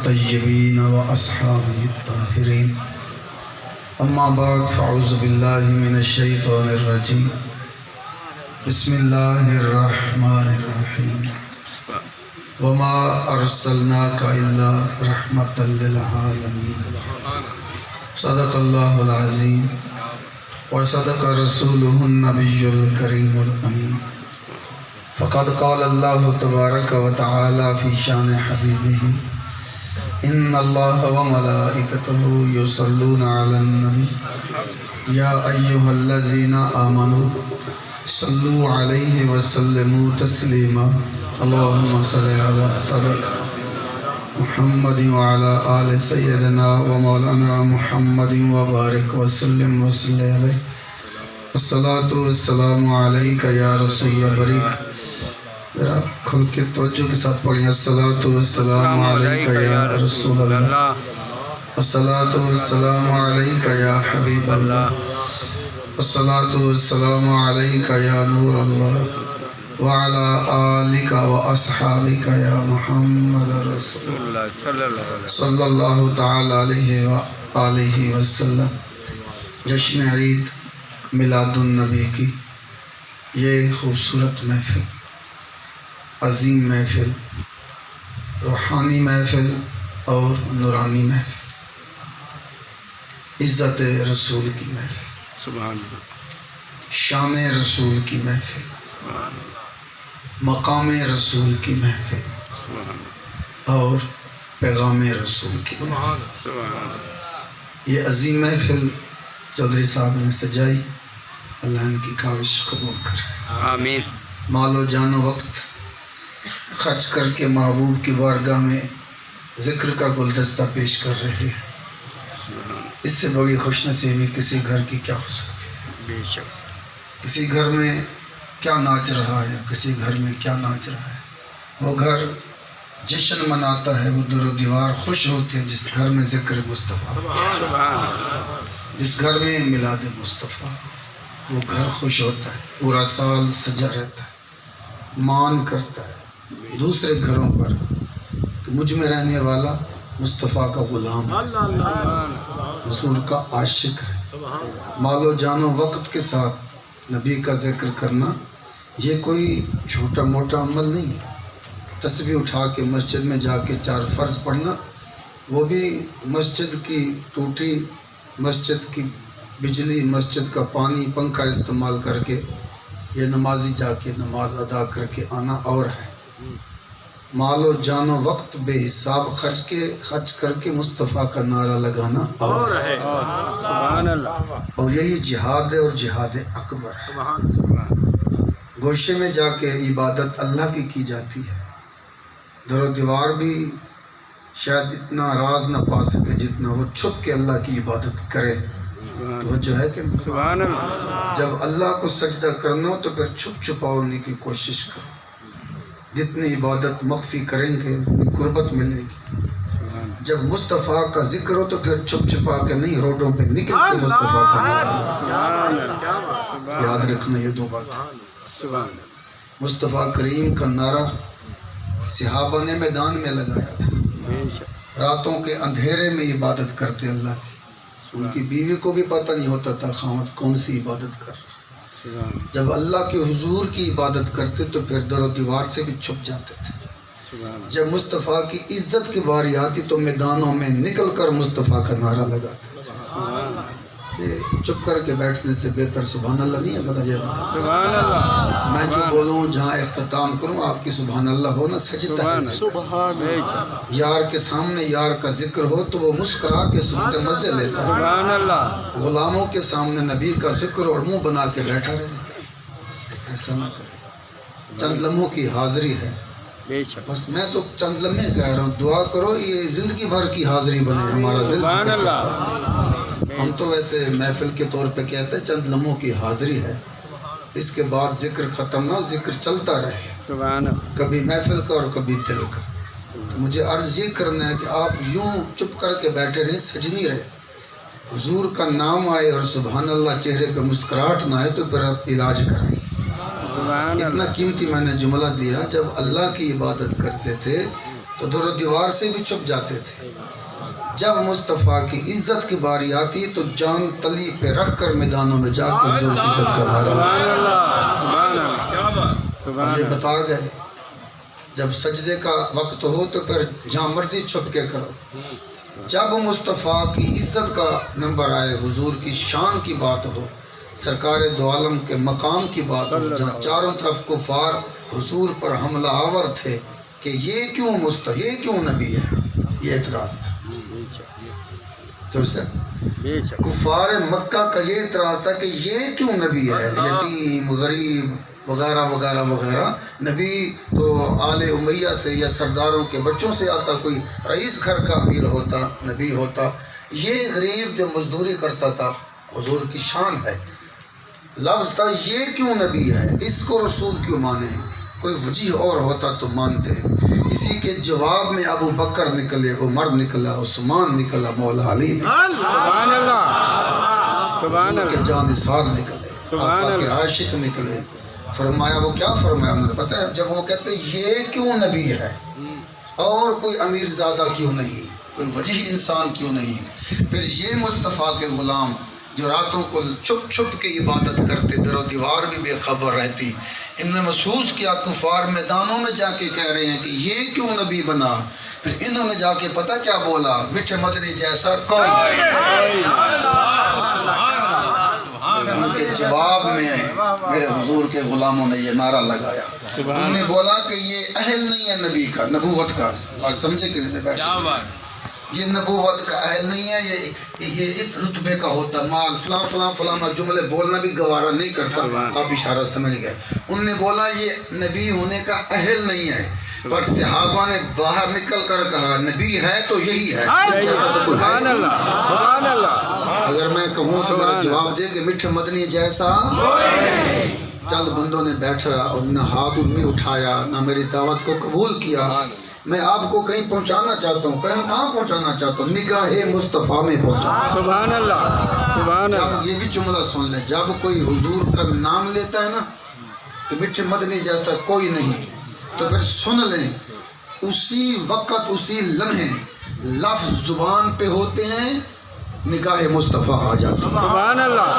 الطيبين وأصحابه الطاهرين أما بعد فأعوذ بالله من الشيطان الرجيم بسم الله الرحمن الرحيم وما أرسلناك إلا رحمة للعالمين صدق الله العظيم وصدق رسوله النبي الكريم الأمين فقد قال الله تبارك وتعالى في شان حبيبه إن الله وملائكته يصلون على النبي يا أيها الذين آمنوا صلوا عليه وسلموا تسليما اللهم صل على سيدنا محمد وعلى آل سيدنا ومولانا محمد وبارك وسلم عليه الصلاة والسلام عليك يا رسول الله بريك میرا کھل کے توجہ کے ساتھ پڑھیں الصلاة والسلام علیکہ یا رسول اللہ الصلاة والسلام علیکہ یا حبیب اللہ الصلاة والسلام علیکہ یا نور اللہ وعلى آلک واصحابک یا محمد رسول اللہ صلی اللہ تعالی علیہ وآلہ وسلم۔ جشن عید میلاد النبی کی یہ خوبصورت محفل، عظیم محفل، روحانی محفل اور نورانی محفل، عزت رسول کی محفل، سبحان اللہ، شان رسول کی محفل، مقام رسول کی محفل اور پیغام رسول کی محفل۔ یہ عظیم محفل چودھری صاحب نے سجائی، اللہ ان کی کاوش قبول کرے، آمین۔ مال و جان و وقت خرچ کر کے محبوب کی بارگاہ میں ذکر کا گلدستہ پیش کر رہے ہیں، اس سے بڑی خوش نصیبی کسی گھر کی کیا ہو سکتی ہے؟ بے شک۔ کسی گھر میں کیا ناچ رہا ہے، کسی گھر میں کیا ناچ رہا ہے؟ وہ گھر جشن مناتا ہے، وہ در و دیوار خوش ہوتے ہیں جس گھر میں ذکر مصطفیٰ، سبحان اللہ، جس گھر میں میلاد مصطفیٰ، وہ گھر خوش ہوتا ہے، پورا سال سجا رہتا ہے، مان کرتا ہے دوسرے گھروں پر کہ مجھ میں رہنے والا مصطفیٰ کا غلام ہے، حضور کا عاشق ہے۔ مال و جان و وقت کے ساتھ نبی کا ذکر کرنا یہ کوئی چھوٹا موٹا عمل نہیں ہے۔ تسبیح اٹھا کے مسجد میں جا کے 4 فرض پڑھنا، وہ بھی مسجد کی ٹوٹی، مسجد کی بجلی، مسجد کا پانی، پنکھا استعمال کر کے یہ نمازی جا کے نماز ادا کر کے آنا اور ہے۔ مال و جان و وقت بے حساب خرچ کر کے مصطفیٰ کا نعرہ لگانا اور ہے، سبحان اللہ، اور یہی جہاد ہے اور جہاد اکبر ہے۔ گوشے میں جا کے عبادت اللہ کی جاتی ہے، در و دیوار بھی شاید اتنا راز نہ پا سکے جتنا وہ چھپ کے اللہ کی عبادت کرے، توجہ ہے کہ نہیں؟ سبحان اللہ، جب اللہ کو سجدہ کرنا ہو تو پھر چھپ چھپا ہونے کی کوشش کرو، جتنی عبادت مخفی کریں گے اتنی قربت ملے گی۔ جب مصطفیٰ کا ذکر ہو تو پھر چھپ چھپا کے نہیں، روڈوں پہ نکل کے مصطفیٰ کا نعرہ یاد رکھنا، یہ 2 بات ہے۔ مصطفیٰ کریم کا نعرہ صحابہ نے میدان میں لگایا تھا، راتوں کے اندھیرے میں عبادت کرتے اللہ کی، ان کی بیوی کو بھی پتہ نہیں ہوتا تھا خامد کون سی عبادت کر رہا۔ جب اللہ کے حضور کی عبادت کرتے تو پھر در و دیوار سے بھی چھپ جاتے تھے۔ جب مصطفیٰ کی عزت کی باری آتی تو میدانوں میں نکل کر مصطفیٰ کا نعرہ لگاتے تھے۔ یہ چپ کر کے بیٹھنے سے بہتر سبحان اللہ نہیں ہے؟ بتائیے سبحان اللہ، میں جو بولوں جہاں اختتام کروں آپ کی سبحان اللہ ہونا سجدہ ہے۔ یار کے سامنے یار کا ذکر ہو تو وہ مسکرا کے سنتے مزے لیتا ہے، سبحان اللہ، غلاموں کے سامنے نبی کا ذکر اور منہ بنا کے بیٹھا رہے، ایسا نہ کرے۔ چند لمحوں کی حاضری ہے، بے شک، بس میں تو چند لمحے کہہ رہا ہوں، دعا کرو یہ زندگی بھر کی حاضری بنے ہمارا دل۔ سبحان اللہ، ہم تو ویسے محفل کے طور پہ کہتے ہیں چند لمحوں کی حاضری ہے، اس کے بعد ذکر ختم نہ ہو، ذکر چلتا رہے، سبحان اللہ، کبھی محفل کا اور کبھی دل کا۔ تو مجھے عرض یہ کرنا ہے کہ آپ یوں چپ کر کے بیٹھے رہیں، سج نہیں رہے، حضور کا نام آئے اور سبحان اللہ چہرے پہ مسکراہٹ نہ آئے تو پھر آپ علاج کرائیں۔ اتنا قیمتی میں نے جملہ دیا، جب اللہ کی عبادت کرتے تھے تو تو در و دیوار سے بھی چھپ جاتے تھے. جب مصطفیٰ کی عزت کی باری آتی تو جان تلی پہ رکھ کر میدانوں میں جا کے حضور کی عزت کا دھارا. سبحان اللہ سبحان اللہ سبحان یہ اللہ. بتا گئے جب سجدے کا وقت ہو تو پھر جہاں مرضی چھپ کے کرو. جب مصطفیٰ کی عزت کا نمبر آئے، حضور کی شان کی بات ہو، سرکار دو عالم کے مقام کی بات ہو، جہاں چاروں طرف کفار حضور پر حملہ آور تھے کہ یہ کیوں نبی ہے، یہ اعتراض تھا. تو سے بے شک کفار مکہ کا یہ اعتراض تھا کہ یہ کیوں نبی ہے، یتیم غریب وغیرہ وغیرہ وغیرہ. نبی تو آل امیہ سے یا سرداروں کے بچوں سے آتا، کوئی رئیس گھر کا امیر ہوتا، نبی ہوتا. یہ غریب جو مزدوری کرتا تھا، حضور کی شان ہے. لفظ تھا یہ کیوں نبی ہے، اس کو رسول کیوں مانے. کوئی وجہ اور ہوتا تو مانتے. اسی کے جواب میں ابو بکر نکلے، عمر نکلا، عثمان نکلا، مولا علی نکلا، سبحان اللہ سبحان حضور کے اللہ جانثار نکلے، سبحان آقا کے اللہ. عاشق نکلے. فرمایا وہ کیا فرمایا انہوں نے پتہ ہے؟ جب وہ کہتے یہ کیوں نبی ہے اور کوئی امیر زادہ کیوں نہیں، کوئی وجہ انسان کیوں نہیں، پھر یہ مصطفیٰ کے غلام جو راتوں کو چھپ چھپ کے عبادت کرتے، در و دیوار بھی بے خبر رہتی. انہوں نے محسوس کیا کفار میدانوں میں جا کے کہہ رہے ہیں کہ یہ کیوں نبی بنا. پھر انہوں نے جا کے پتہ کیا بولا، میٹھے مدنی جیسا کوئی. ان کے جواب میں میرے حضور کے غلاموں نے یہ نعرہ لگایا. انہوں نے بولا کہ یہ اہل نہیں ہے نبی کا، نبوت کا. آج سمجھے کسی سے بیٹھے، یہ نبوت کا اہل نہیں ہے، یہ اس رتبے کا ہوتا، مال فلاں فلاں فلاں جملے بولنا بھی گوارا نہیں کرتا. آپ اشارہ سمجھ گئے. انہوں نے بولا یہ نبی ہونے کا اہل نہیں ہے. پر صحابہ نے باہر نکل کر کہا نبی ہے تو یہی ہے، اس جیسا تو کوئی ہے. سبحان اللہ سبحان اللہ. اگر میں کہوں تو میرا جواب دے کہ میٹھے مدنی جیسا. چند بندوں نے بیٹھا اور نہ ہاتھ میں اٹھایا، نہ میری دعوت کو قبول کیا. میں آپ کو کہیں پہنچانا چاہتا ہوں، کہاں پہنچانا چاہتا ہوں؟ نگاہ مصطفیٰ میں پہنچانا. سبحان اللہ سبحان اللہ. جب یہ بھی جملہ سن لیں، جب کوئی حضور کا نام لیتا ہے نا کہ میٹھے مدنی جیسا کوئی نہیں، تو پھر سن لیں اسی وقت اسی لمحے لفظ زبان پہ ہوتے ہیں، نگاہ مصطفیٰ آ جاتا ہے. سبحان اللہ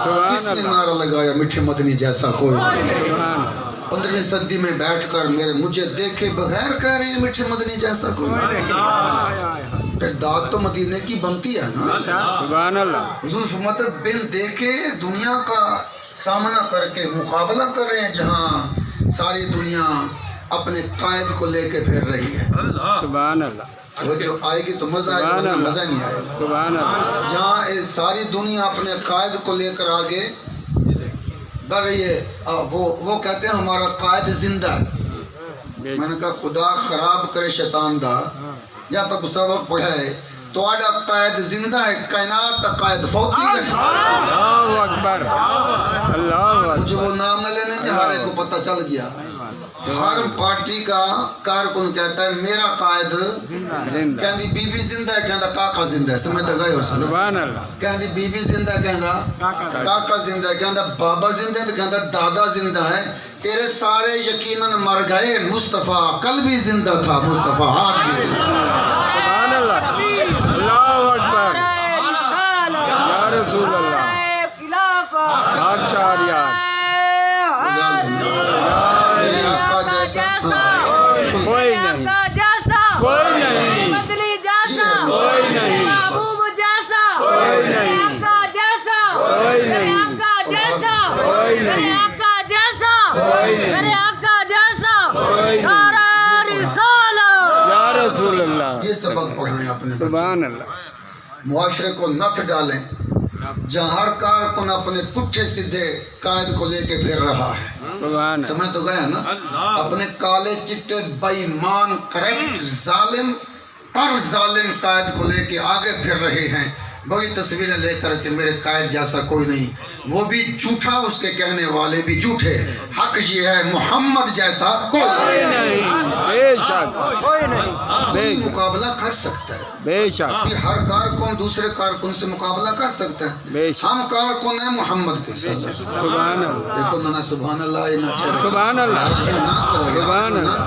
کس سبحان نے اللہ نعرہ لگایا میٹھے مدنی جیسا کوئی نہیں. سبحان 15ویں صدی میں بیٹھ کر مجھے دیکھے بغیر کہہ رہے ہیں میٹھے مدنی جیسا کوئی نہیں. پھر داد تو مدینے کی بنتی ہے نا. سبحان اللہ. حضور فرماتے بن دیکھے دنیا کا سامنا کر کے مقابلہ کر رہے ہیں، جہاں ساری دنیا اپنے قائد کو لے کے پھر رہی ہے. سبحان اللہ. وہ جو آئے گی تو مزہ آئے گا، ورنہ مزہ نہیں آئے گا. سبحان اللہ. جہاں ساری دنیا اپنے قائد کو لے کر آگے بڑھ رہی ہے، وہ کہتے ہیں ہمارا قائد زندہ ہے. میں نے کہا خدا خراب کرے شیطان دا، یا تو سبق پڑھا ہے تو آڈا قائد زندہ ہے، کائنات کا قائد فوتی ہے. اللہ اکبر اللہ مجھے اکبر. وہ نام نہ لینے تھے، ہر ایک کو پتہ چل گیا. ہر پارٹی کا کارکن کہتا ہے میرا قائد زندہ. کہندی بی بی زندہ ہے، کہندا کاکا زندہ ہے. سمجھ گئے ہو سن. سبحان اللہ. کہندی بی بی زندہ ہے، کہندا کاکا زندہ ہے، کہندا بابا زندہ ہے، تو کہندا دادا زندہ ہے. تیرے سارے یقیناً مر گئے، مصطفیٰ کل بھی زندہ تھا، مصطفیٰ آج بھی زندہ ہے. سبحان اللہ. اللہ اکبر. یا رسول اللہ. حق چار یار. میرے آقا جیسا کوئی نہیں کوئی نہیں کوئی نہیں کوئی نہیں کوئی نہیں کوئی نہیں کوئی نہیں. یا رسول اللہ. یہ سبق پڑھائیں اپنے بچوں. سبحان اللہ. معاشرے کو نت ڈالیں جہاں ہر کارکن اپنے پٹھے سیدھے قائد کو لے کے پھر رہا ہے. سبحان اللہ. سمجھ تو گیا نا. اپنے کالے چٹے بےایمان کرپٹ ظالم ظالم قائد کو لے کے آگے پھر رہے ہیں. بڑی تصویریں لے کر کہ میرے قائد جیسا کوئی نہیں. وہ بھی جھوٹا، اس کے کہنے والے بھی جھوٹے. حق یہ ہے محمد جیسا کوئی نہیں. بے شک کوئی مقابلہ کر سکتا ہے. بے شک ہر کارکن دوسرے کارکن سے مقابلہ کر سکتا ہے. بے شک. ہم کارکن ہیں محمد کے ساتھ. سبحان اللہ. دیکھو نا سبحان اللہ. سبحان اللہ. نہ کرو، سبحان نہ اللہ.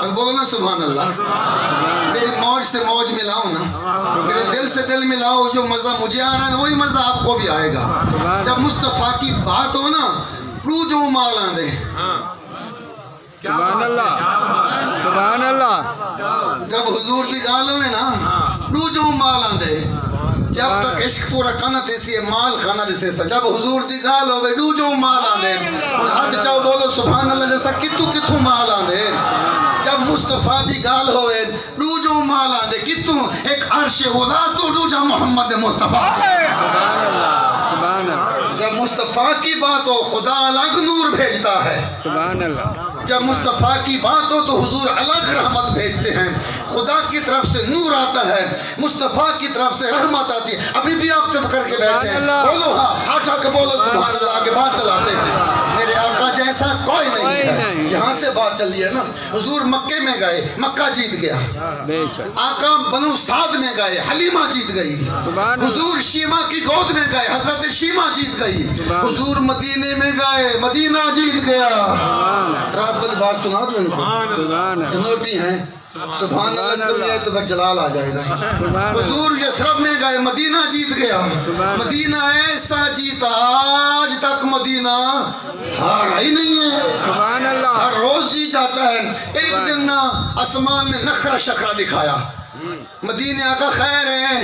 اور بولو نا سبحان اللہ. میری موج سے موج ملاؤ نا, میرے دل سے دل ملاؤ. جو مزہ مجھے آ رہا ہے وہی مزہ آپ کو بھی آئے گا. جب مصطفیٰ کی بات ہو نا رو جو مال آندے. سبحان اللہ, سبحان اللہ. جب حضور دی گال ہوئے نا رو جو مال آندے. جب تک عشق پورا کھانا تیسی ہے مال کھانا جیسے سا. جب حضور دی گال ہوئے رو جو مال آندے. اور ہاتھ چاہو بولو سبحان اللہ جیسا کتوں مال آندے. جب مصطفیٰ دی گال ہوئے رو جو مال آندے کتوں ایک عرش اولا تو رو جا محمد مصطفیٰ. سبحان اللہ, سبحان اللہ. جب مصطفیٰ کی بات ہو خدا الگ نور بھیجتا ہے. سبحان اللہ. جب مصطفیٰ کی بات ہو تو حضور الگ رحمت بھیجتے ہیں. خدا کی طرف سے نور آتا ہے, مصطفیٰ کی طرف سے رحمت آتی ہے. ابھی بھی آپ چپ کر کے بیٹھے ہیں, بولو ہاں ہاتھ اٹھا کے بولو سبحان اللہ. آگے بات چلاتے ہیں. میرے آقا جیسا کوئی نہیں ہے. یہاں سے بات چلی ہے نا. حضور مکے میں گئے, مکہ جیت گیا. بے شک. آقا بنو سعد میں گئے, حلیمہ جیت گئی. حضور شیمہ کی گود میں گئے, حضرت شیمہ جیت گئی. حضور مدینے میں گئے, مدینہ جیت گیا. رات والی بات سنا دو ان کو, دھنوٹی ہیں. سبحان اللہ کر لیا تو پھر جلال آ جائے گا. حضور یثرب میں گئے, مدینہ جیت گیا. مدینہ ایسا جیتا آج تک مدینہ ہارا ہی نہیں ہے. سبحان اللہ. ہر روز جیت جاتا ہے. ایک دن نا آسمان نے نخرہ شخرہ دکھایا, مدینے آقا خیر ہے.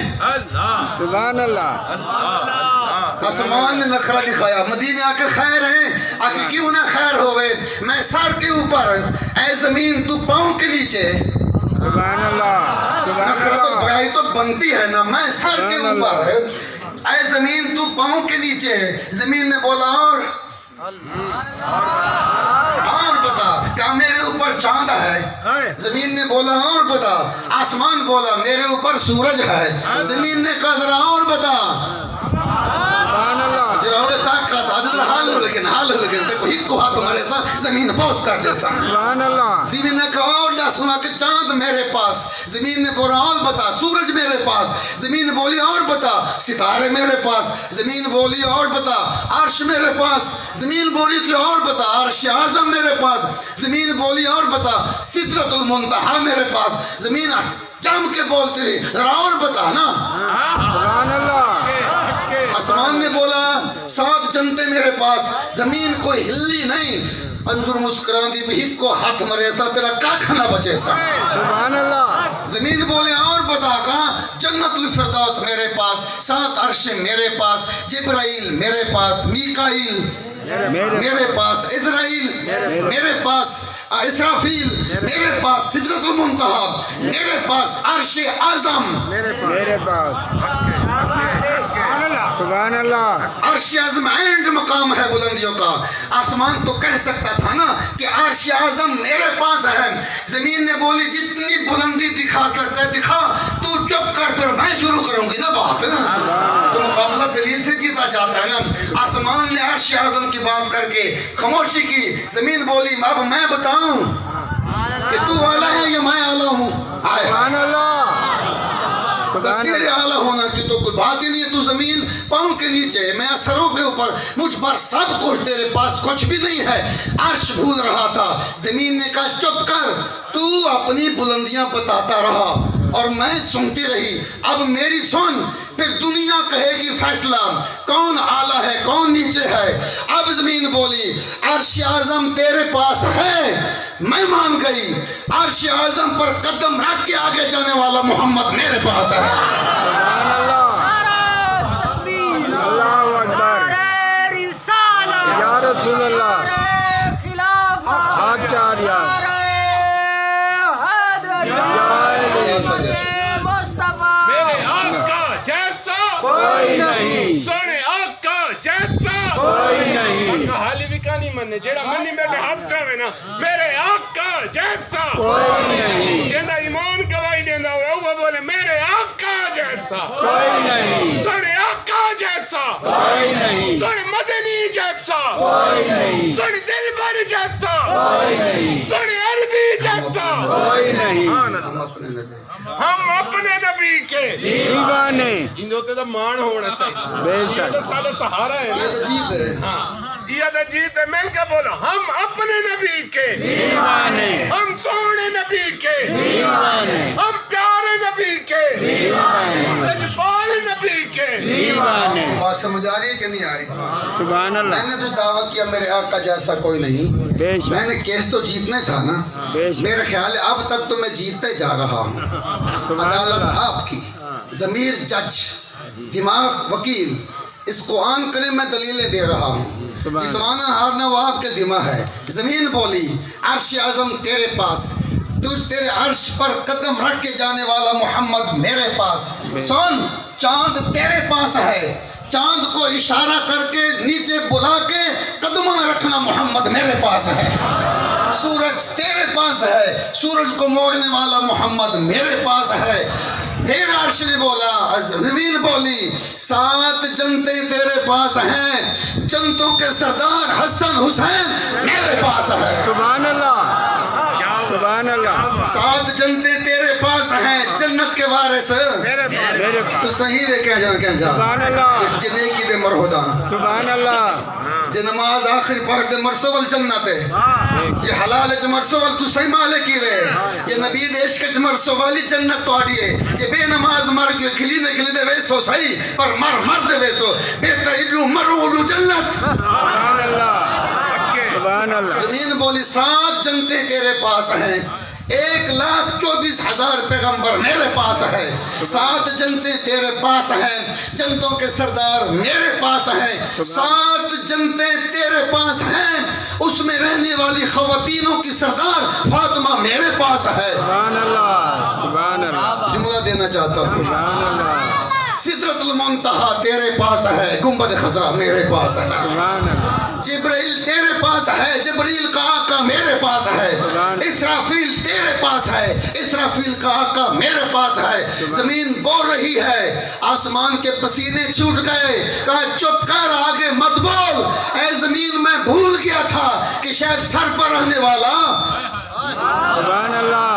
سبحان اللہ. آسمان نے نخرہ دکھایا, مدینے آقا خیر ہے. آخر کیوں نہ خیر ہوئے, میں سر کے اوپر, اے زمین تو پاؤں کے نیچے. سبحان اللہ. نخرہ تو برائی تو بنتی ہے نا, میں سر کے اوپر, اے زمین تو پاؤں کے نیچے. زمین نے بولا اور بتا, کیا میرے اوپر چاند ہے. زمین نے بولا اور بتا. آسمان بولا میرے اوپر سورج ہے. زمین نے کہا ذرا اور بتا. سبحان اللہ. ذرا ہوئے طاقت حضر حال ہو لگن دیکھو ہی کو ہاتھ مارے سا زمین پوس کر لے سا. سبحان اللہ. زمین نے کہا اور نہ سنا کہ چاند میرے پاس. زمین نے بولا اور بتا. سورج میرے پاس. زمین بولی اور بتا. ستارے میرے پاس. زمین بولی اور بتا. عرش میرے پاس. زمین بولی کہ اور بتا. عرش اعظم میرے پاس. زمین بولی اور بتا. سدرۃ المنتہا میرے پاس. زمین جم کے بولتی رہی ذرا اور بتا نا. سبحان اللہ. آسمان نے بولا 7 جنتیں میرے پاس. زمین کوئی ہلی نہیں, اندر مسکران دی بھی کو ہاتھ مرے سا تیرا کاکھ نہ بچے سا. سبحان اللہ. زمین بولے اور بتا. کہاں جنت الفردوس میرے پاس, 7 عرش میرے پاس, جبرائیل میرے پاس, میکائیل میرے پاس, اسرائیل میرے پاس, اسرافیل میرے پاس, سدرۃ المنتہا میرے پاس, عرش اعظم میرے پاس. سبحان اللہ. عرش اعظم اینڈ مقام ہے بلندیوں کا. آسمان تو کہہ سکتا تھا نا کہ عرش اعظم میرے پاس ہے. زمین نے بولی جتنی بلندی دکھا سکتا ہے دکھا, تو چپ کر پھر میں شروع کروں گی نا بات نا. تو مقابلہ دلیل سے جیتا جاتا ہے نا. آسمان نے عرش اعظم کی بات کر کے خاموشی کی. زمین بولی اب میں بتاؤں کہ تو اعلیٰ ہے یا میں اعلیٰ ہوں. سبحان اللہ. تیرے اعلیٰ ہونا کی تو کوئی بات ہی نہیں ہے. تو زمین پاؤں کے نیچے, میں سروں کے اوپر, مجھ پر سب کچھ, تیرے پاس کچھ بھی نہیں ہے. عرش بھول رہا تھا. زمین نے کہا چپ کر, تو اپنی بلندیاں بتاتا رہا اور میں سنتی رہی. اب میری سن, پھر دنیا کہے گی فیصلہ کون اعلیٰ ہے کون نیچے ہے. اب زمین بولی عرش اعظم تیرے پاس ہے, میں مان گئی. عرش اعظم پر قدم رکھ کے آگے جانے والا محمد میرے پاس ہے. سبحان اللہ. اللہ اکبر. یا رسول اللہ. آچاریہ. میرے آقا جیسا کوئی نہیں. سونے آقا جیسا کوئی نہیں. آقا حالی بھی کہانی مننے جیڑا منی بیٹھے حادثہ ہوئے نا. میرے آقا جیسا کوئی نہیں. جیندہ ایمان گواہی دیندہ ہوئے وہ بولے میرے آقا جیسا کوئی نہیں. سونے آقا جیسا کوئی نہیں. سونے مدنی جیسا کوئی نہیں. سونے دلبر جیسا کوئی نہیں. سونے عربی جیسا کوئی نہیں. ہم اپنے نبی ہم اپنے نبی کے دیوانے. ان ہوتے تو مان ہونا چاہیے. بے یہ شک. تو سارا سہارا ہے. یہ تو جیت ہے. یہ تو جیت ہے. مل کے بولو ہم اپنے نبی کے دیوانے. ہم سونے نبی دیوانے ہم پیارے نبی کے دیوانے لجپال نبی کے دیوانے بات سمجھ آ رہی ہے کہ نہیں آ رہی؟ سبحان اللہ میں نے جو دعویٰ کیا میرے آقا جیسا کوئی نہیں، بے شک میں نے کیس تو جیتنا تھا نا. بے شک میرا خیال ہے اب تک تو میں جیتتے جا رہا ہوں. سبحان عدالت اللہ آپ کی، ضمیر جج، دماغ وکیل، اس کو آن کرے میں دلیلیں دے رہا ہوں. سبحان جتوانا ہارنا وہ آپ کے ذمہ ہے. زمین بولی عرش اعظم تیرے پاس، تیرے عرش پر قدم رکھ کے جانے والا محمد میرے پاس. سن، چاند تیرے پاس ہے، چاند کو اشارہ کر کے نیچے بلا کے قدموں میں رکھنا محمد میرے پاس ہے. سورج تیرے پاس ہے، سورج کو موڑنے والا محمد میرے پاس ہے. پھر عرش نے بولا، زمین بولی 7 جنتیں تیرے پاس ہیں، جنتوں کے سردار حسن حسین میرے پاس ہے. سبحان اللہ سبحان اللہ 7 جنتیں تیرے پاس ہیں، جنت کے وارث میرے تو صحیح وے کہہ جا سبحان اللہ جنے کی دے مرہودہ سبحان اللہ جے نماز آخری پڑھ دے مرسو وال جنت ہے، جے حلال چ مرسو وال تو صحیح مالکی وے، جے نبی دے عشق چ مرسو والی جنت تو آڑی ہے. جے بے نماز مر گئے کھلی دے ویسو صحیح پر مر دے ویسو بہتر اڈو مرو اڈو جنت. سبحان اللہ سبحان اللہ زمین بولی 7 جنتیں تیرے پاس ہیں، 1,24,000 پیغمبر میرے پاس ہے. 7 جنتیں تیرے پاس ہیں، جنتوں کے سردار میرے پاس ہیں. 7 جنتیں تیرے پاس ہیں، اس میں رہنے والی خواتینوں کی سردار فاطمہ میرے پاس ہے. سبحان اللہ سبحان اللہ جملہ دینا چاہتا ہوں. سبحان اللہ سدرۃ المنتہا تیرے پاس ہے، گنبد خضرا میرے پاس ہے. سبحان اللہ جبرائیل تیرے پاس ہے، جبریل کا آقا میرے پاس ہے. اسرافیل تیرے پاس ہے، اسرافیل کا آقا میرے پاس ہے. زمین بول رہی ہے، آسمان کے پسینے چھوٹ گئے، کہا چپ کر آگے مت بول. اے زمین میں بھول گیا تھا کہ شاید سر پر رہنے والا. سبحان اللہ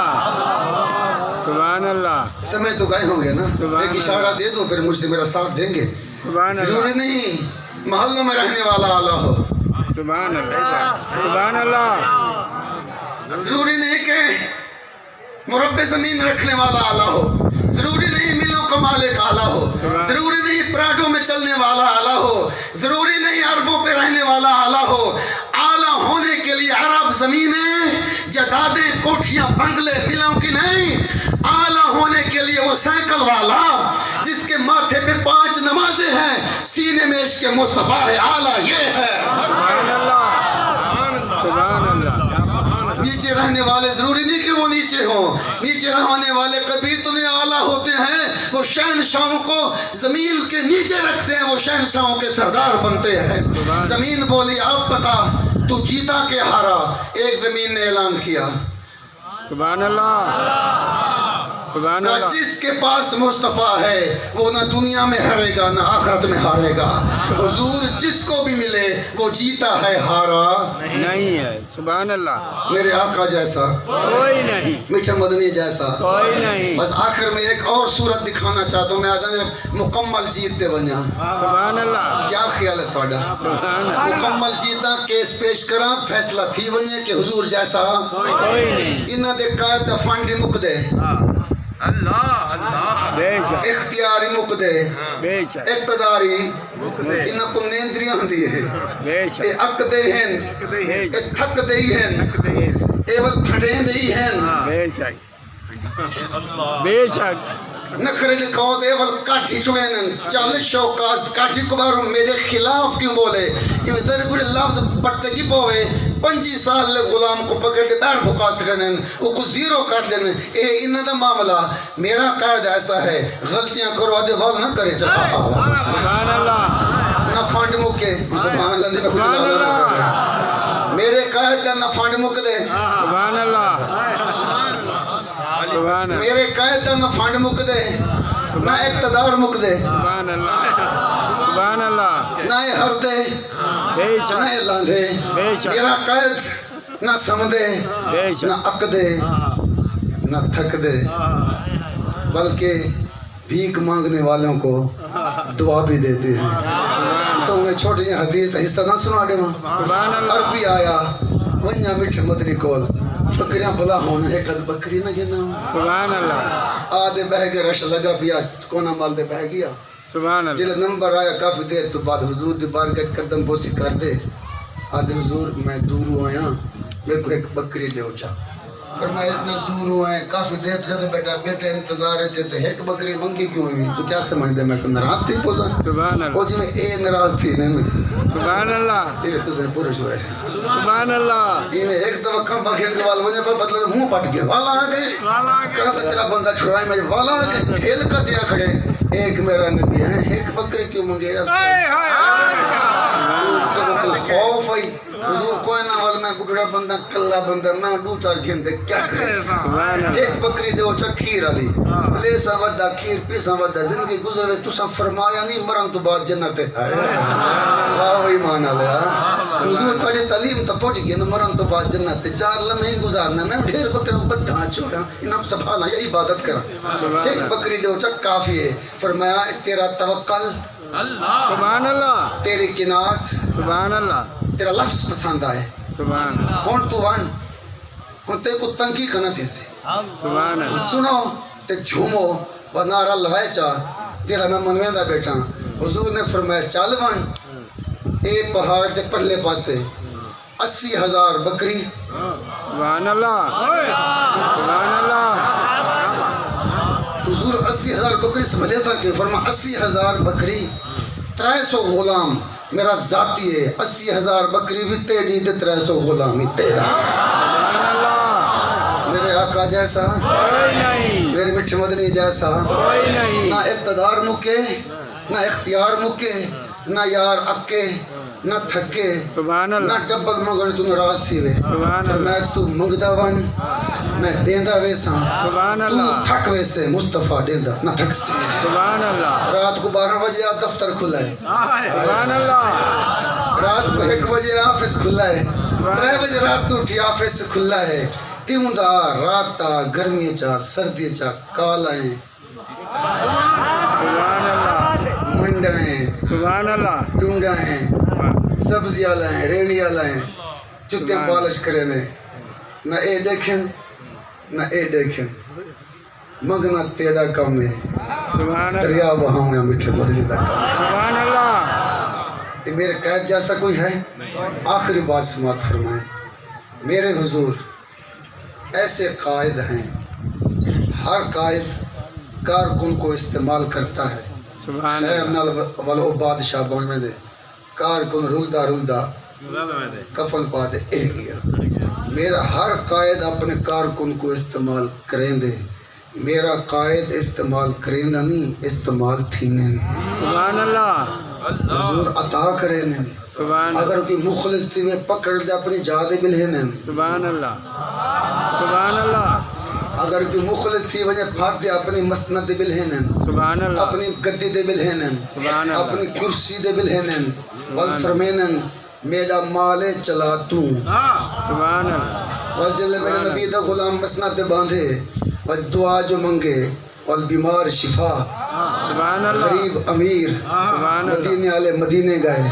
سبحان اللہ سمجھ تو گئے ہوں گے نا. سبحان ایک اشارہ دے دو پھر مجھ سے میرا ساتھ دیں گے. سبحان ضروری اللہ نہیں محلوں میں رہنے والا اعلیٰ ہو، سبحان اللہ سبحان اللہ ضروری نہیں کہ مربع زمین رکھنے والا اعلیٰ ہو، ضروری نہیں ملوں کا مالک اعلیٰ ہو، ضروری نہیں پراڈوں میں چلنے والا اعلیٰ ہو، ضروری نہیں عربوں پہ رہنے والا اعلیٰ ہو. اعلیٰ ہونے کے لیے عرب زمینیں جدادیں کوٹھیاں بنگلے ملوں کی نہیں. اعلیٰ ہونے کے لیے وہ سائیکل والا جس کے ماتھے پہ 5 نمازیں ہیں، سینے میں عشق مصطفیٰ ہے، اعلیٰ یہ ہے. سبحان اللہ سبحان اللہ نیچے رہنے والے ضروری نہیں کہ وہ نیچے ہوں، نیچے رہنے والے کبھی تو نہیں اعلیٰ ہوتے ہیں. وہ شہنشاہوں کو زمین کے نیچے رکھتے ہیں، وہ شہنشاہوں کے سردار بنتے ہیں. زمین بولی آپ بتا تو جیتا کہ ہارا. ایک زمین نے اعلان کیا، سبحان اللہ سبحان کہا اللہ جس کے پاس مصطفیٰ ہے وہ نہ دنیا میں ہارے گا نہ آخرت میں ہارے گا. حضور جس کو بھی ملے وہ جیتا ہے، ہارا نہیں ہے. سبحان اللہ میرے آقا جیسا، کوئی نہیں میٹھا مدنی جیسا. کوئی نہیں. بس آخر میں ایک اور صورت دکھانا چاہتا ہوں. میں آدھا مکمل جیتتے بنیا. سبحان اللہ کیا خیال ہے تھوڑا؟ سبحان اللہ مکمل جیتا، کیس پیش کرا، فیصلہ تھی ونجے کہ حضور جیسا. کوئی نہیں. انہاں دے قائد دا فنڈ مک دے، اللہ اللہ بے شک اختیاری مک دے، بے شک اقتداری انہاں کو نیندریاں ہوندی ہے، بے شک اے اک دے ہیں، بے اے شک تھک دے ہیں، اے ول پھٹیں دے ہیں. بے شک بے شک نخرے لکھاؤ دے ول کاٹھی چھوڑین 40 شوکاز کاٹھی کو بارو میرے خلاف کیوں بولے. یہ ذرا برے لفظ پڑھتے کی پوے 25 سال لے غلام کو پکڑ کے بیر بھکا سکنے وہ کو زیرو کر دینے. اے انہ دا معاملہ میرا قائد ایسا ہے، غلطیاں کرو آدھے وال نہ کرے چاہا. سبحان اللہ نہ فانڈ مکے سبحان اللہ دے بکو سبحان جلالہ اللہ میرے قائد دا نہ فانڈ مک دے، سبحان اللہ سبحان اللہ میرے قائد دا نہ فانڈ مک دے، نہ اقتدار مک دے، سبحان اللہ سبحان اللہ نہ ہر دے، بے نہ شک لاندے. بے شک میرا قائد نہ سمدے، بے نہ شک اک دے، نہ تھک دے، بلکہ بھیک مانگنے والوں کو دعا بھی دیتے ہیں. تو میں چھوٹی جی حدیث حصہ نہ سنا دے ماں. سبحان اللہ عربی آیا ونیا مٹھ مدنی کول بکریاں بلا ہونا ایک اد بکری نہ گنا سبحان اللہ آدھے بہ گئے رش لگا پیا کونا مال دے بہ گیا سبحان اللہ جلے نمبر آیا کافی دیر تو بعد حضور دی بارگاہ قدم بوسی کر دے آدھے حضور میں دور آیا میرے کو ایک بکری لے اچھا فرمایا اتنا دور آئے کافی دیر تو جاتے بیٹا بیٹا انتظار ہے چاہتے ایک بکری منگی کیوں ہوئی تو کیا سمجھ دے میں تو نراز تھی پوزا سبحان اللہ وہ جی میں اے نراز تھی نہیں سبحان اللہ یہ تو سے پورے شو رہے سبحان اللہ یہ میں ایک دفعہ کم پاکیز کے والے مجھے پر بدلے منہ پٹ گیا والا آگئے کہاں تک تیرا بندہ چھوڑائی مجھے والا آگئے ٹھیل کا دیا کھڑے ایک میرا نبی ہے ایک بکری کیوں منگے گا تو کوئی خوف آئی حضور کوئی نہ والا میں بکڑا بندہ کلا بندہ نہ دو چار گھنٹے کیا کرے ایک بکری دے اچھا کھیر علی لے سا ودا کھیر پی سا ودا زندگی گزر وے تو سا فرمایا نہیں مرن تو بعد جنت ہے واہ وہی مانا لیا حضور تھوڑی تعلیم تا پہنچ گیا نا مرن تو بعد جنت ہے 4 لمحے گزارنا میں ڈھیر بکریوں بدھا چھوڑا انہاں سبحانہ یہ عبادت کرا ایک بکری دے اچھا کافی ہے فرمایا تیرا توکل سبحان اللہ تیری قناعت سبحان اللہ تیرا لفظ پسند آئے سبحان اللہ ہون تو ون ہون تے کو تنگی کھنا تھی سی سبحان اللہ سنو تے جھومو و نارا لوائے چاہ تیرا میں منویں دا بیٹھا حضور نے فرمایا چال ون اے پہاڑ دے پہلے پاسے 80,000 بکری سبحان اللہ سبحان اللہ حضور 80,000 بکری سمجھے سا کہ فرما 80,000 بکری 300 غلام میرا ذاتی ہے 80,000 بکری بھی تیری دے 300 غلام ہی تیرا سبحان اللہ میرے آقا جیسا کوئی نہیں میرے مٹھے مدنی جیسا کوئی نہیں نہ اقتدار مکے نہ اختیار مکے نہ یار اکے نہ تھکے سبحان نہ اللہ ڈبل مگر تو ناراض تھی وے سبحان اللہ میں تو منگدا ون میں ڈیندا ویسا سبحان تو اللہ تھک ویسے مصطفیٰ ڈیندا نہ تھک سی سبحان اللہ رات کو 12 بجے دفتر کھلا ہے سبحان اللہ رات کو 1 بجے آفس کھلا ہے 3 بجے رات تو اٹھی آفس کھلا ہے ٹیموندا رات تا گرمی چا سردی چا کالائیں سبحان اللہ منڈائیں سبحان اللہ ٹونڈائیں سبزی آلائیں ریڑی آلائیں جتے پالش کرے نے نہ اے دیکھیں نہ اے دیکھیں مگنا تیرا کم ہے سبحان اللہ دریا بہاؤں یا مٹھے بدلی دا کم سبحان اللہ یہ میرے قید جیسا کوئی ہے آخری بات سماعت فرمائیں میرے حضور ایسے قائد ہیں ہر قائد کارکن کو استعمال کرتا ہے سبحان خیر اللہ نال والو بادشاہ بن میں دے کارکن رلدا رلدا کفن پا دے اے گیا میرا ہر قائد اپنے کارکن کو استعمال کریں دے میرا قائد استعمال کریں دا نہیں استعمال تھینیں سبحان اللہ حضور عطا کریں سبحان اللہ اگر کوئی مخلص تھی وہ پکڑ دے اپنی جادے بلہنیں سبحان اللہ سبحان اللہ اگر کوئی مخلص تھی وجہ پھاک دے اپنی مسند بلہنیں سبحان اللہ اپنی گدی دے بلہنیں سبحان اللہ اپنی کرسی دے بلہنیں والفرمینن میرا مال چلا تو سبحان اللہ والجل میرے نبی دا غلام مسند دے باندھے والدعا جو منگے والبیمار شفا سبحان اللہ غریب امیر سبحان اللہ مدینے والے مدینے گئے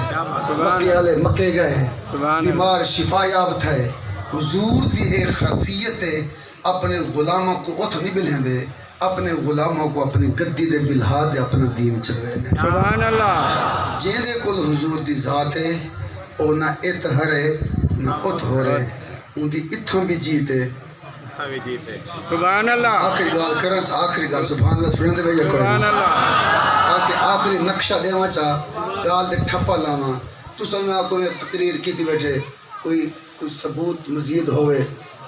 مکے والے مکے گئے سبحان اللہ بیمار شفا یاب تھے حضور دی ایک خاصیت ہے اپنے غلاموں کو اتھ نہیں بلہیں دے اپنے غلاموں کو اپنی گدی دے بلہا دے اپنا دین چلوے دے سبحان اللہ جیندے کل حضور دی ذات ہے او نہ ات ہرے نہ ات ہو رہے ان دی اتھاں بھی جیتے سبحان اللہ آخری گال کرن چا آخری گال سبحان اللہ سبحان دے بھئی سبحان اللہ تاکہ آخری نقشہ دیواں چا گال دے ٹھپا لاواں تو سنگا آپ کو تقریر کی تھی بیٹھے کوئی ثبوت مزید ہوئے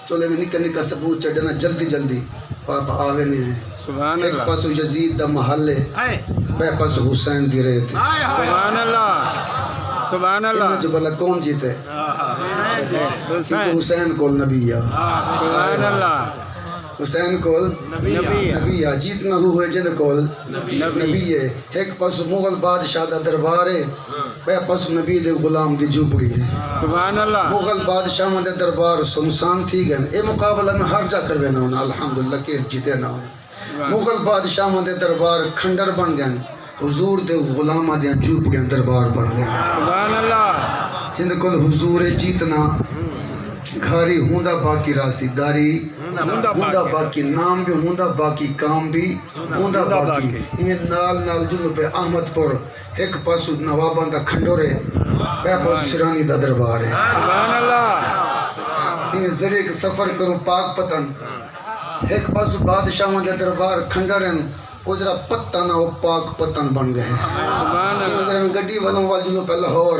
چولے میں نکا نکا ثبوت چڑھنا جلدی جلدی پاپا آگے نہیں ہیں سبحان ایک اللہ پاس یزید دا محلے بے پاس حسین دی رہے تھے سبحان اللہ سبحان اللہ انہیں جو بلا کون جیتے کیونکہ حسین کول نبی ہے سبحان اللہ حسین کول نبی نبی ہے جیتنا ہوئے جد کول نبی ہے ایک پاس مغل بادشاہ دا دربار ہے بے پاس نبی دے غلام دی جھوپڑی ہے سبحان اللہ مغل بادشاہ دے دربار سنسان تھی گئے اے مقابلہ میں ہر جا کروے نہ ہونا الحمدللہ کیس جیتے نہ ہونا مغل بادشاہ دے دربار کھنڈر بن گئے حضور دے غلامہ دے جھوپڑیاں دربار بن گئے سبحان اللہ جند کل حضور جیتنا گھاری ہوندا باقی راسیداری ہوندا باقی نام بھی ہوندا باقی کام بھی ہوندا باقی انہیں نال نال جنوں پہ احمد پور ایک پاسو نواباں دا کھنڈورے بے پاسو سرانی دا دربار ہے سبحان اللہ انہیں ذریعے کے سفر کروں پاک پتن ایک پاسو بادشاہاں دا دربار کھنڈرن وہ ذرا پتہ نہ وہ پاک پتن بن گئے ہیں سبحان انہیں ذرا میں گڈی والوں وال جنوں پہ لاہور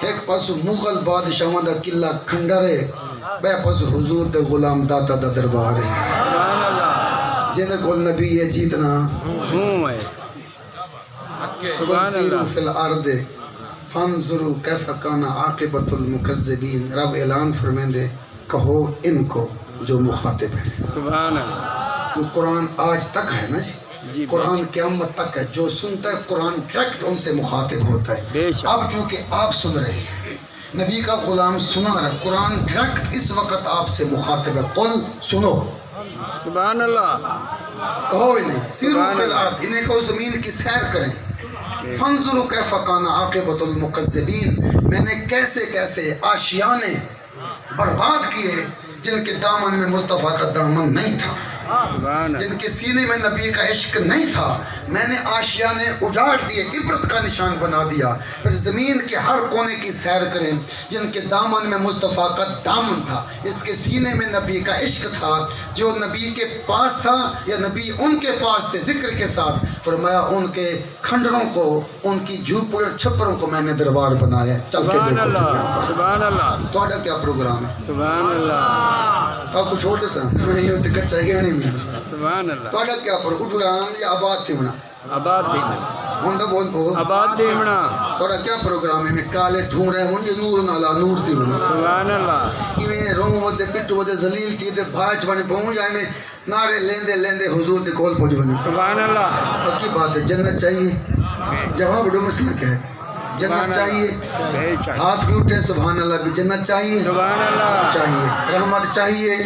ایک پاسو مغل بادشاہاں دا قلعہ کھنڈرے بے پاسو حضور دے غلام داتا دا دربار ہے سبحان اللہ جنہیں کول نبی ہے جیتنا ہوں ہے سبحان سیرو اللہ فی الارض فانظروا کیف کان عاقبت المکذبین رب اعلان فرمیندے کہو ان کو جو مخاطب ہیں سبحان اللہ جو قرآن آج تک ہے نا جی قرآن قیامت تک ہے جو سنتا ہے قرآن ڈائریکٹ ان سے مخاطب ہوتا بے ہے شک اب چونکہ آپ سن رہے ہیں نبی کا غلام سنا رہا ہے قرآن ڈائریکٹ اس وقت آپ سے مخاطب ہے قل سنو سبحان اللہ کہو انہیں سیرو فی الارض انہیں کہو زمین کی سیر کریں فانظروا کیف کان عاقبت المکذبین میں نے کیسے کیسے آشیانے برباد کیے جن کے دامن میں مصطفیٰ کا دامن نہیں تھا سبحان اللہ جن کے سینے میں نبی کا عشق نہیں تھا میں نے آشیانے اجاڑ دیے عبرت کا نشان بنا دیا پھر زمین کے ہر کونے کی سیر کریں جن کے دامن میں مصطفیٰ کا دامن تھا اس کے سینے میں نبی کا عشق تھا جو نبی کے پاس تھا یا نبی ان کے پاس تھے ذکر کے ساتھ فرمایا ان کے کھنڈروں کو ان کی جھوپڑوں چھپروں کو میں نے دربار بنایا چل کے سبحان دیکھو اللہ دنیا پر سبحان اللہ تھوڑا کیا پروگرام ہے سبحان اللہ آپ کو چھوٹے سا نہیں ہوتے کچھ چاہیے نہیں ملے سبحان اللہ تھوڑا کیا پر اٹھان یا آباد تھی ہونا آباد دیمنا ہوں تو بول پو آباد دیمنا تھوڑا کیا پروگرام ہے میں کالے دھون رہے ہوں یہ نور نالا نور تھی ہونا سبحان اللہ میں روم ودے پٹو ودے زلیل تھی دے بھاج بنے پہنچ جائے میں نعرے لیندے لیندے حضور دے کول پہنچ بنے سبحان اللہ پکی بات ہے جنت چاہیے جواب دو مسئلہ کیا ہے جنت چاہیے بے شک ہاتھ بھی اٹھے سبحان اللہ بھی جنت چاہیے سبحان اللہ چاہیے رحمت چاہیے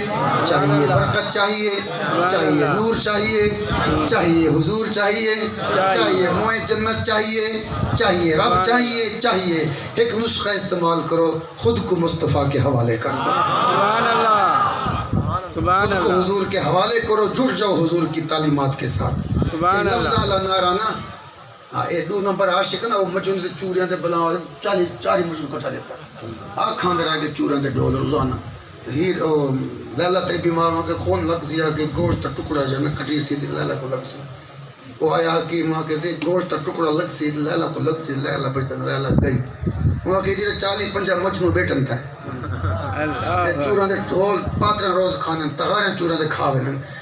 چاہیے برکت چاہیے چاہیے نور چاہیے چاہیے حضور چاہیے چاہیے موئے جنت چاہیے چاہیے رب چاہیے چاہیے ایک نسخہ استعمال کرو خود کو مصطفیٰ کے حوالے کر دو سبحان اللہ سبحان خود کو اللہ حضور کے حوالے کرو جڑ جاؤ حضور کی تعلیمات کے ساتھ سبحان لفظ اللہ اعلیٰ نعرہ نا اے دو نمبر عاشق نا وہ مجھون سے چوریاں دے بلاؤ چاری مجھون کٹھا دیتا آنکھاں دے رہا کے چوریاں دے ڈول روزانہ ہیر لیلہ تے بیمار ہوں کہ خون لگ سیا کہ گوشت ٹکڑا جائے میں کٹی سی دی لیلہ کو لگ سی وہ آیا حکیم وہاں کہ سے گوشت ٹکڑا لگ سی لیلہ کو لگ سی لیلہ بچن لیلہ گئی وہاں کہ جیرے 40-50 مجھنوں بیٹھن تھا اللہ چوراں دے ڈھول 15 روز کھانے تغاریں چوراں دے کھاوے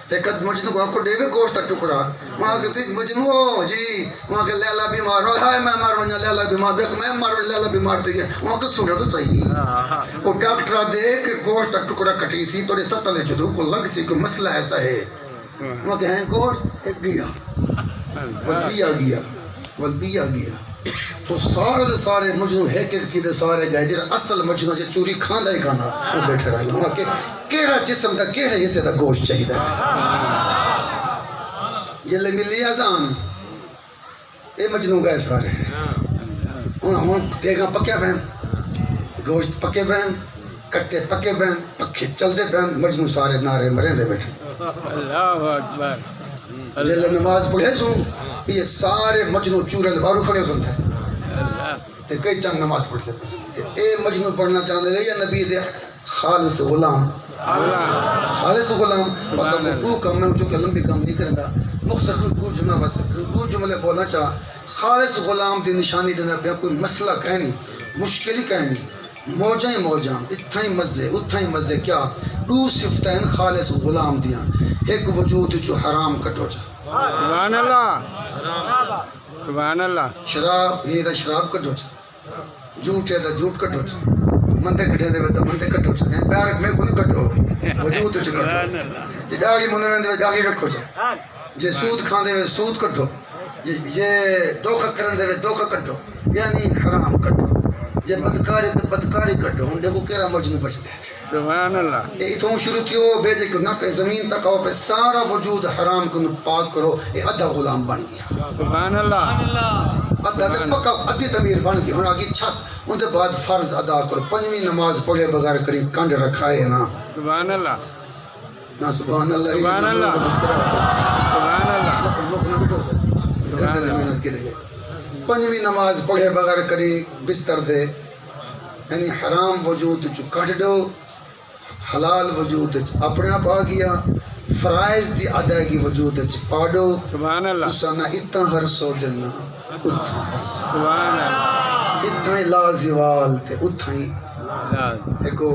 لیکن مجنو کو آنکھو ڈیوے گوشت ٹکڑا وہاں کسی مجنو جی وہاں کے لیلہ بیمار ہو ہائے میں مار ونیا لیلہ بیمار بیک میں مار لیلہ بیمار تھی وہاں کے سن رہا تو صحیح وہ ڈاکٹرہ دے کہ گوشت ٹکڑا کٹی سی تو ستلے چدو کو لگ سی کوئی مسئلہ ایسا ہے وہاں کہ ہیں گوشت ایک گیا والبیا گیا والبیا گیا تو سارے مجنو ایک تھی دے سارے گئے جر اصل مجنو جے چوری کھاندہ ہی کھانا وہ بیٹھے رہا وہاں کہ کیڑا جسم دا کیڑا حصے دا گوشت چاہیے جلے ملی آزان اے مجنو گئے سارے ہوں دیکھا پکے بہن گوشت پکے بہن کٹے پکے بہن پکے چل دے بہن مجنو سارے نعرے مرین دے بیٹھے اللہ اکبر جلے نماز پڑھے سوں یہ سارے مجنو چورے دے بارو کھڑے سنتے تے کئی چند نماز پڑھتے بس اے مجنو پڑھنا چاہتے گئے یا نبی دے خالص غلام خالص غلام پتہ کو دو کم میں چونکہ لمبی کام نہیں کرتا مخصر دو جملہ بس دو جملے بولنا چاہ خالص غلام دی نشانی دینا پہ کوئی مسئلہ کہیں نہیں مشکلی کہیں نہیں موجیں اتھائی مزے کیا دو صفتین خالص غلام دیاں ایک وجود جو حرام کٹو چاہ سبحان اللہ سبحان اللہ شراب یہ دا شراب کٹو چاہ جھوٹ ہے دا جھوٹ کٹو چاہ مندے کٹے دے تو مندے کٹو چاہ بیارک میں کونی کٹو وجود چاہ کٹو جی ڈاگی مندے میں دے ڈاگی رکھو چاہ جی سود کھان دے سود کٹو یہ دوکھا کرن دے دوکھا کٹو یعنی حرام کٹو جی بدکاری دے بدکاری کٹو ہم دیکھو کیرا مجنو بچ دے سبحان اللہ یہ اتوں شروع تھیو بیجے کہ نہ کہ زمین تک آؤ پہ سارا وجود حرام کو پاک کرو یہ ادھا غلام بن گیا سبحان اللہ ادھا تے پکا ادھی تعمیر بن گئی ہن آگے چھت ان دے بعد فرض ادا کرو پنجویں نماز پڑھے بغیر کری کنڈ رکھائے نا سبحان اللہ نا سبحان اللہ سبحان اللہ سبحان اللہ نہ بیٹھو سر محنت کے لیے پنجویں نماز پڑھے بغیر کری بستر دے یعنی حرام وجود چ کٹ دو حلال وجود چ اپنے آپ آ گیا فرائض دی ادائیگی وجود چ پاڑو سبحان اللہ تسا نہ اتنا ہر سو دینا اتھا ہر سو سبحان اللہ اتھا ہی لا زوال تے اتھا ہی لا ایکو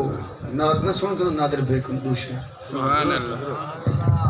نات نہ سن کے نادر بے کندوش ہے سبحان اللہ